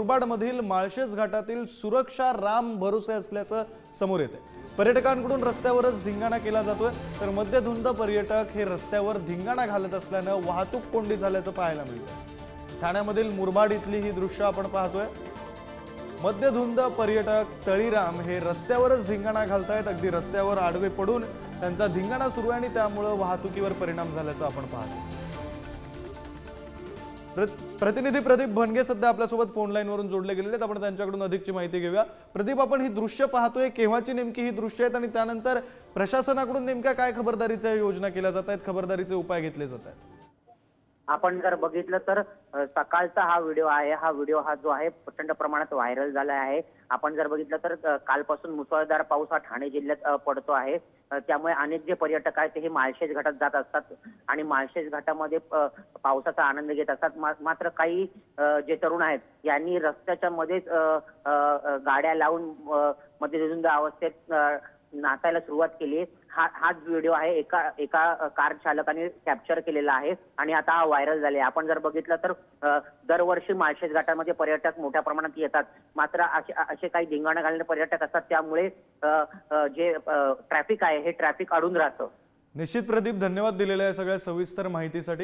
मुरबाडमधील माळशेज घाटातील सुरक्षा राम भरोसे असल्याचं समोर येते। पर्यटकांकडून रस्त्यावरच धिंगाणा केला जातोय, तर मद्यधुंद पर्यटक हे रस्त्यावर धिंगाणा घालत असल्याने वाहतूक कोंडी झाल्याचं पाहायला मिळतं। ठाण्यामधील मुरबाड इथली ही दृश्य आपण पाहतोय। मद्यधुंद पर्यटक तळीराम हे रस्त्यावरच धिंगाणा घालतायत। अगदी रस्त्यावर आडवे पडून त्यांचा धिंगाणा सुरू आहे आणि त्यामुळे वाहतुकीवर परिणाम झाल्याचं आपण पाहतो। प्रतिनिधी प्रदीप भणगे सध्या आपल्यासोबत फोन लाईन वरून जोडले गेलेले आहेत। आपण त्यांच्याकडून अधिकची माहिती घेऊया। प्रदीप, आपण ही दृश्य पाहतोय, केव्हाची नेमकी ही दृश्य आहेत आणि त्यानंतर प्रशासनाकडून नेमक्या काय खबरदारीच्या योजना केल्या जात आहेत, खबरदारीचे उपाय घेतले जात आहेत? आपण जर बघितलं तर सकाळचा हा व्हिडिओ आहे। हा व्हिडिओ जो आहे प्रचंड प्रमाणात व्हायरल झाला आहे। आपण जर बघितलं तर कालपासून मुसळधार पाऊस हा ठाणे जिल्ह्यात पडतो आहे। त्यामुळे अनेक जे पर्यटक आहेत ते माळशेज घाटात जात असतात आणि माळशेज घाटामध्ये पावसाचा आनंद घेत असतात। मात्र काही जे तरुण आहेत यांनी रस्त्याच्या मध्येच गाड्या लावून मद्यधुंद अवस्थेत नाचायला सुरुवात केली। हाच व्हिडिओ आहे एका कार चालकाने कॅप्चर केलेला आहे आणि आता हा व्हायरल झाले। आपण जर बघितलं तर दरवर्षी माळशेज घाटामध्ये पर्यटक मोठ्या प्रमाणात येतात, मात्र असे काही धिंगाणा घालणारे पर्यटक असतात, त्यामुळे जे ट्रॅफिक आहे हे ट्रॅफिक अडून राहतं। निश्चित प्रदीप, धन्यवाद दिलेल्या सगळ्या सविस्तर माहितीसाठी।